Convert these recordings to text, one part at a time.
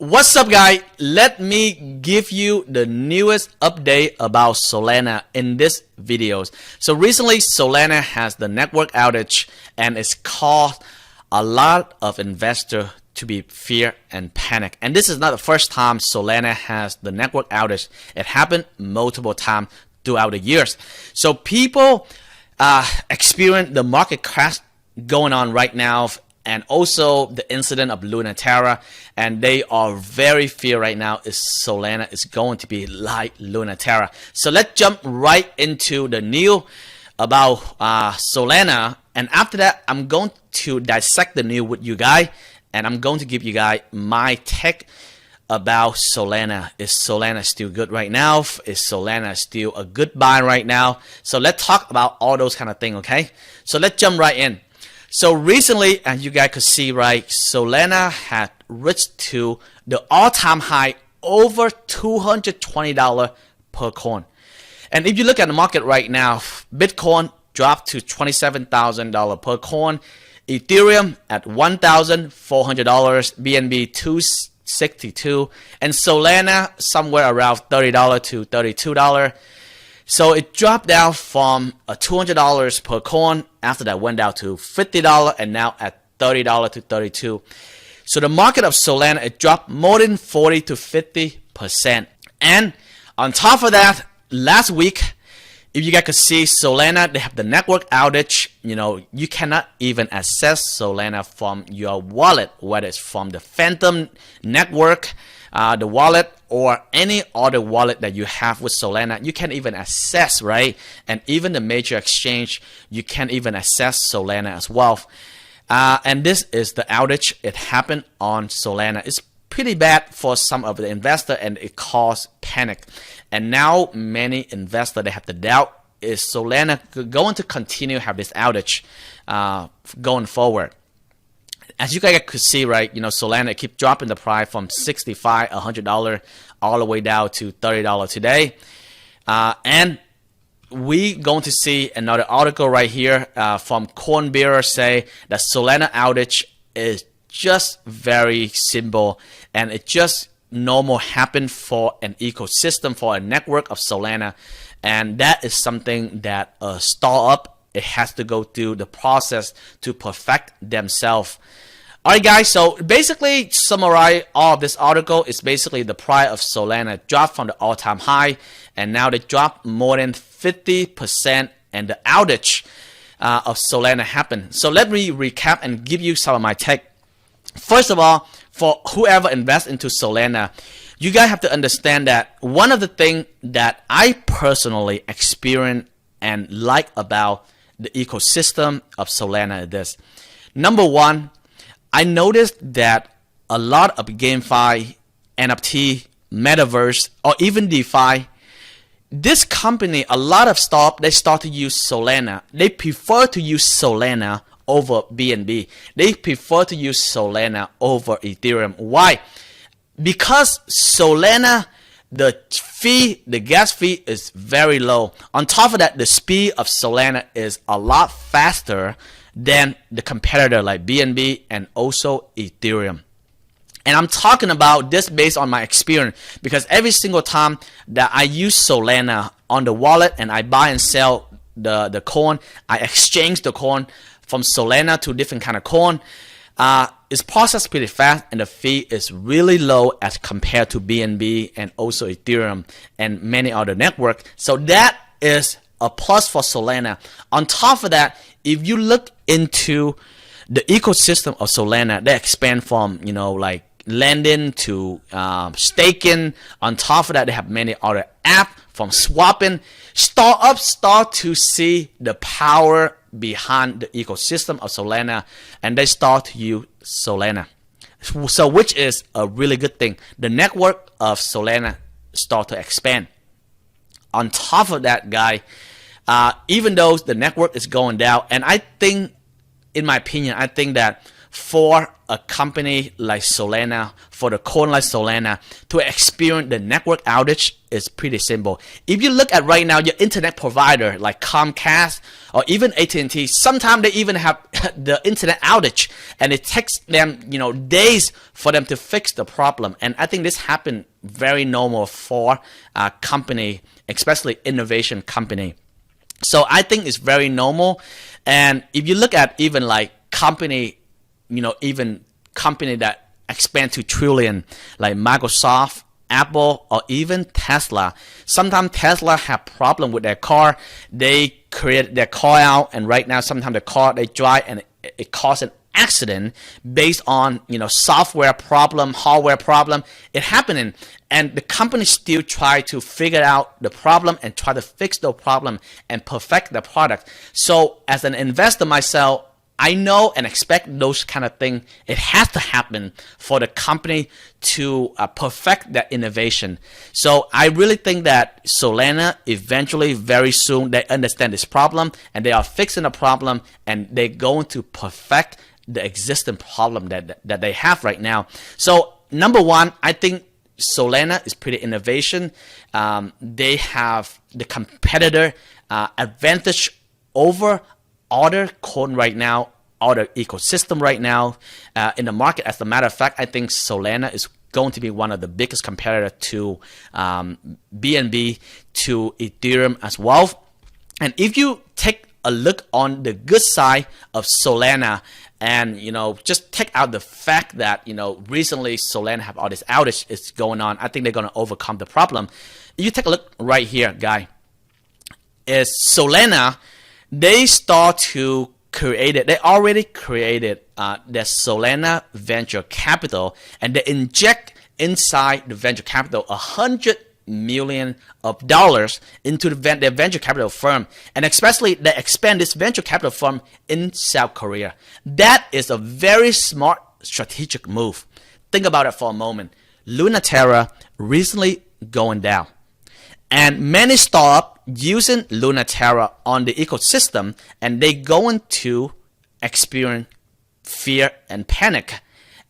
What's up, guys? Let me give you the newest update about Solana in this video. So recently Solana has the network outage, and it's caused a lot of investors to be fear and panic. And this is not the first time Solana has the network outage. It happened multiple times throughout the years. So people experience the market crash going on right now, and also the incident of Terra, and they are very fear right now is Solana is going to be like Terra. So let's jump right into the news about Solana, and after that I'm going to dissect the news with you guys, and I'm going to give you guys my take about Solana. Is Solana still good right now? Is Solana still a good buy right now? So let's talk about all those kind of things, okay? So let's jump right in. So recently, as you guys could see, right, Solana had reached to the all-time high over $220 per coin. And if you look at the market right now, Bitcoin dropped to $27,000 per coin, Ethereum at $1,400, BNB $262, and Solana somewhere around $30 to $32. So it dropped down from $200 per coin. After that went down to $50 and now at $30 to $32. So the market of Solana, it dropped more than 40 to 50%. And on top of that, last week, if you guys could see Solana, they have the network outage. You know, you cannot even access Solana from your wallet, whether it's from the Phantom network, the wallet, or any other wallet that you have with Solana. You can't even access, right? And even the major exchange, you can't even access Solana as well. And this is the outage. It happened on Solana. It's pretty bad for some of the investors, and it caused panic. And now many investors, they have the doubt, is Solana going to continue to have this outage going forward? As you guys could see, right, you know, Solana keep dropping the price from $65, $100 all the way down to $30 today. And we going to see another article right here from COINBASE say that Solana outage is just very simple, and it just normal happen for an ecosystem, for a network of Solana, and that is something that a startup, it has to go through the process to perfect themselves. Alright guys, so basically summarize all of this article is basically the price of Solana dropped from the all-time high, and now they dropped more than 50%, and the outage of Solana happened. So let me recap and give you some of my take. First of all, for whoever invests into Solana, you guys have to understand that one of the things that I personally experience and like about the ecosystem of Solana is this. Number one, I noticed that a lot of GameFi, NFT, Metaverse, or even DeFi, this company, a lot of startups, they start to use Solana. They prefer to use Solana over BNB. They prefer to use Solana over Ethereum. Why? Because Solana, the fee, the gas fee is very low. On top of that, the speed of Solana is a lot faster than the competitor like BNB and also Ethereum. And I'm talking about this based on my experience, because every single time that I use Solana on the wallet and I buy and sell the coin, I exchange the coin from Solana to different kind of coin. It's processed pretty fast, and the fee is really low as compared to BNB and also Ethereum and many other networks. So that is a plus for Solana. On top of that, if you look into the ecosystem of Solana, they expand from, you know, like lending to staking. On top of that, they have many other apps from swapping. Startups start to see the power behind the ecosystem of Solana, and they start to use Solana. So which is a really good thing. The network of Solana start to expand. On top of that, guy, even though the network is going down, and I think, in my opinion, I think that for a company like Solana, for the coin like Solana, to experience the network outage is pretty simple. If you look at right now, your internet provider like Comcast or even AT&T, sometimes they even have the internet outage, and it takes them, days for them to fix the problem. And I think this happened very normal for a company, especially innovation company. So I think it's very normal. And if you look at even like company, even company that expand to trillion, like Microsoft, Apple, or even Tesla. Sometimes Tesla have problem with their car. They create their car out, and right now sometimes the car they drive and it causes an accident based on software problem, hardware problem. It happening, and the company still try to figure out the problem and try to fix the problem and perfect the product. So as an investor myself, I know and expect those kind of things. It has to happen for the company to perfect that innovation. So I really think that Solana eventually, very soon, they understand this problem and they are fixing the problem, and they're going to perfect the existing problem that they have right now. So number one, I think Solana is pretty innovation. They have the competitor advantage over other coin right now, other ecosystem right now in the market. As a matter of fact, I think Solana is going to be one of the biggest competitor to BNB, to Ethereum as well. And if you take a look on the good side of Solana, and just take out the fact that recently Solana have all this outage is going on, I think they're going to overcome the problem. If you take a look right here, guy, is Solana, they start to create it. They already created their Solana venture capital, and they inject inside the venture capital $100 million into their venture capital firm, and especially they expand this venture capital firm in South Korea. That is a very smart strategic move. Think about it for a moment. Terra recently going down, and many startups using Terra on the ecosystem, and they going to experience fear and panic,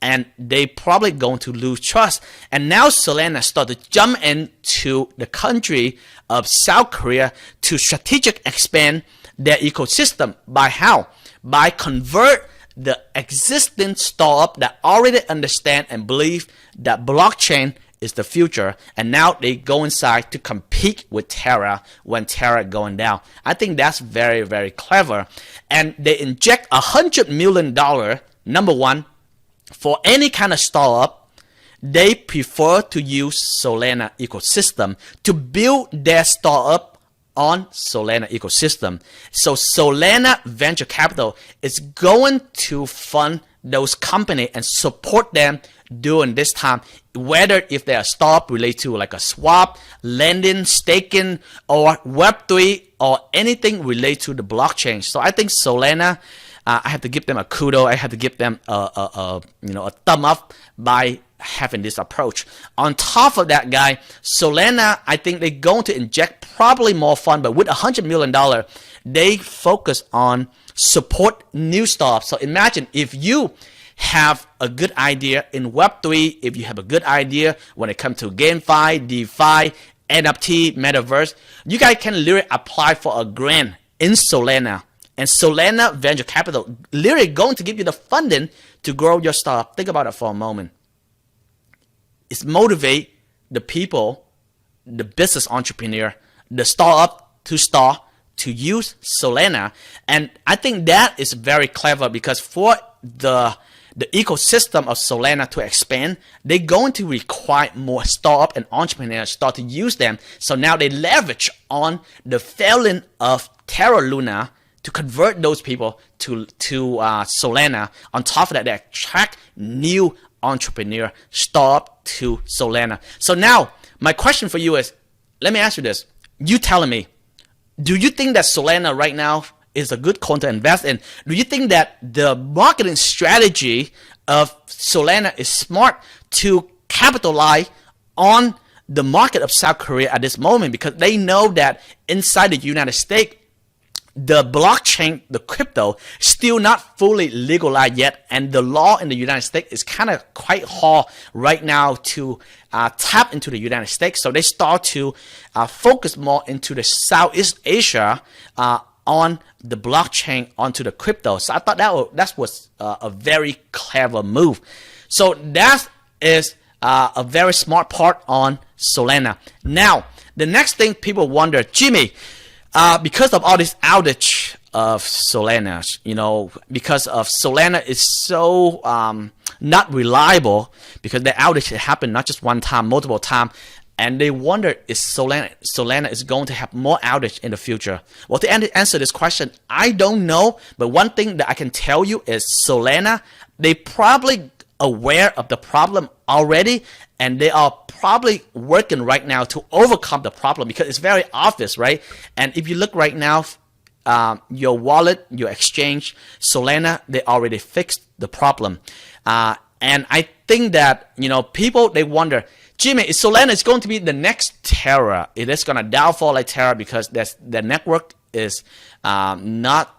and they probably going to lose trust. And now Solana start to jump into the country of South Korea to strategic expand their ecosystem. By how? By convert the existing startup that already understand and believe that blockchain is the future, and now they go inside to compete with Terra when Terra going down. I think that's very, very clever. And they inject $100 million, number one, for any kind of startup. They prefer to use Solana ecosystem to build their startup on Solana ecosystem. So Solana venture capital is going to fund those companies and support them during this time, whether if they are startup related to like a swap, lending, staking, or Web3, or anything related to the blockchain. So I think Solana, I have to give them a kudo. I have to give them a thumb up by having this approach. On top of that, guy, Solana, I think they're going to inject probably more fund, but with $100 million, they focus on support new startups. So imagine if you have a good idea in Web3, if you have a good idea when it comes to GameFi, DeFi, NFT, Metaverse, you guys can literally apply for a grant in Solana. And Solana Venture Capital literally going to give you the funding to grow your startup. Think about it for a moment. It's motivate the people, the business entrepreneur, the startup to start to use Solana. And I think that is very clever, because for the ecosystem of Solana to expand, they're going to require more startup and entrepreneurs start to use them. So now they leverage on the failing of Terra Luna to convert those people to Solana. On top of that, they attract new entrepreneur startup to Solana. So now my question for you is, let me ask you this. You telling me, do you think that Solana right now is a good coin to invest in? Do you think that the marketing strategy of Solana is smart to capitalize on the market of South Korea at this moment? Because they know that inside the United States, the blockchain, the crypto, still not fully legalized yet, and the law in the United States is kind of quite hard right now to tap into the United States. So they start to focus more into the Southeast Asia on the blockchain, onto the crypto. So I thought that was a very clever move. So that is a very smart part on Solana. Now, the next thing people wonder, Jimmy, because of all this outage of Solana, because of Solana is so not reliable, because the outage happened not just one time, multiple times, and they wonder is Solana is going to have more outage in the future. Well, to answer this question, I don't know, but one thing that I can tell you is Solana, they probably aware of the problem already, and they are probably working right now to overcome the problem, because it's very obvious, right? And if you look right now, your wallet, your exchange, Solana, they already fixed the problem. And I think that, people, they wonder, Jimmy, is Solana is going to be the next Terra? It is going to downfall like Terra because the network is not,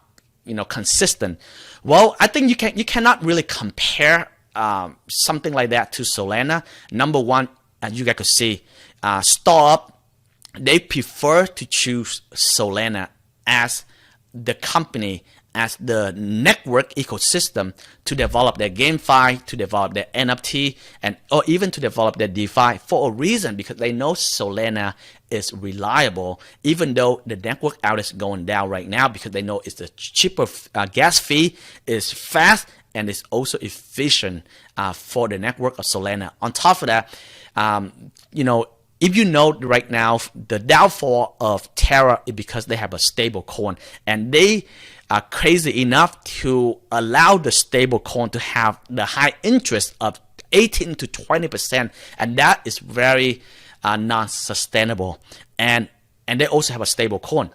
consistent. Well, I think you cannot really compare something like that to Solana. Number one, as you guys could see, startup, they prefer to choose Solana as the company, as the network ecosystem to develop their GameFi, to develop their NFT, or even to develop their DeFi, for a reason, because they know Solana is reliable, even though the network outage is going down right now, because they know it's the cheaper gas fee, is fast, and it's also efficient for the network of Solana. On top of that, if you know right now, the downfall of Terra is because they have a stable coin, and they are crazy enough to allow the stable coin to have the high interest of 18 to 20%, and that is very non-sustainable. And they also have a stable coin.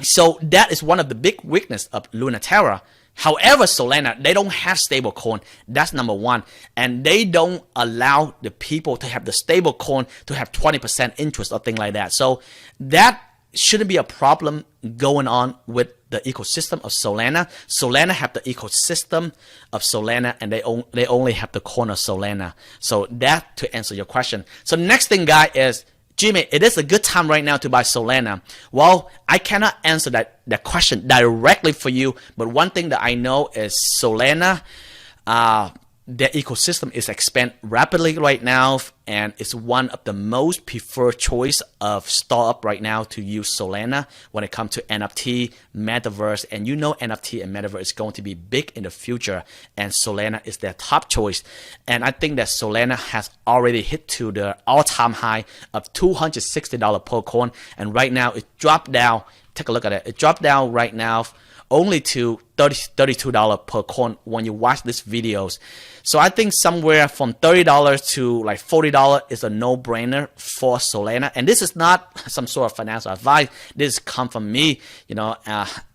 So that is one of the big weaknesses of Luna Terra. However, Solana, they don't have stable coin. That's number one. And they don't allow the people to have the stable coin to have 20% interest or thing like that. So that shouldn't be a problem going on with the ecosystem of Solana. Solana have the ecosystem of Solana, and they only have the coin of Solana. So that to answer your question. So the next thing, guy, is, Jimmy, it is a good time right now to buy Solana. Well, I cannot answer that question directly for you, but one thing that I know is Solana, their ecosystem is expanding rapidly right now, and it's one of the most preferred choice of startup right now to use Solana when it comes to NFT, metaverse, and NFT and metaverse is going to be big in the future, and Solana is their top choice. And I think that Solana has already hit to the all-time high of $260 per coin, and right now it dropped down. Take a look at it. It dropped down right now only to $32 per coin when you watch these videos. So I think somewhere from $30 to like $40 is a no-brainer for Solana. And this is not some sort of financial advice. This comes from me,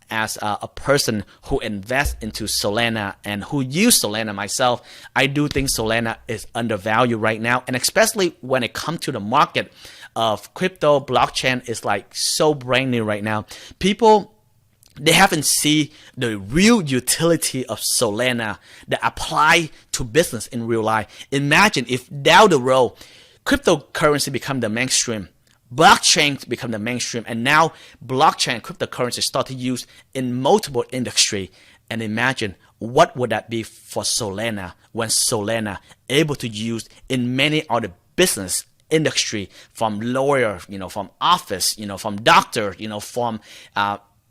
as a person who invests into Solana and who use Solana myself. I do think Solana is undervalued right now, and especially when it comes to the market of crypto, blockchain is like so brand new right now. People, they haven't seen the real utility of Solana that apply to business in real life. Imagine if down the road, cryptocurrency become the mainstream, blockchain become the mainstream, and now blockchain cryptocurrency start to use in multiple industry. And imagine what would that be for Solana when Solana able to use in many other business industry, from lawyer, from office, from doctor, from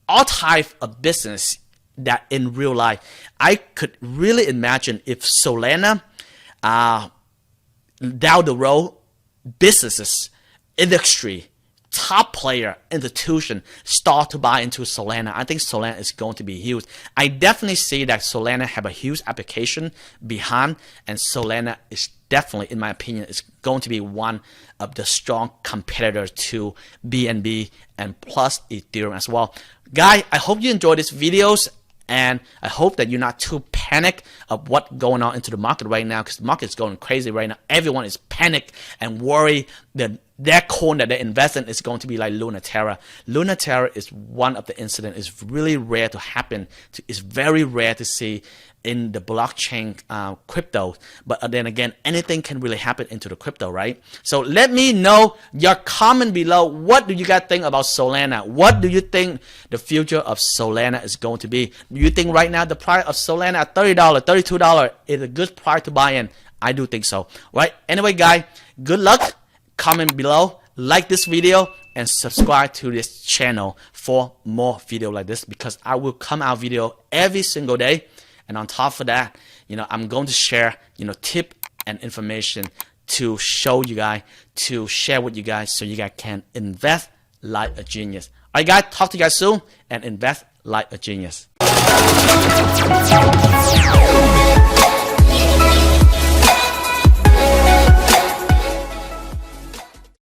all type of business that in real life. I could really imagine if Solana, down the road, businesses, industry, top player, institution start to buy into Solana. I think Solana is going to be huge. I definitely see that Solana have a huge application behind, and Solana is definitely, in my opinion, is going to be one of the strong competitors to BNB and plus Ethereum as well. Guy, I hope you enjoyed these videos, and I hope that you're not too panic of what's going on into the market right now, because the market is going crazy right now. Everyone is panicked and worried that their coin that they invest in is going to be like Terra. Terra is one of the incidents. It's really rare to happen. It's very rare to see in the blockchain crypto, but then again, anything can really happen into the crypto, right? So let me know your comment below. What do you guys think about Solana? What do you think the future of Solana is going to be? Do you think right now the price of Solana at $30, $32 is a good price to buy in? I do think so, right? Anyway, guys, good luck. Comment below, like this video, and subscribe to this channel for more video like this, because I will come out video every single day. And on top of that, I'm going to share, tip and information to show you guys, to share with you guys, so you guys can invest like a genius. All right, guys, talk to you guys soon, and invest like a genius.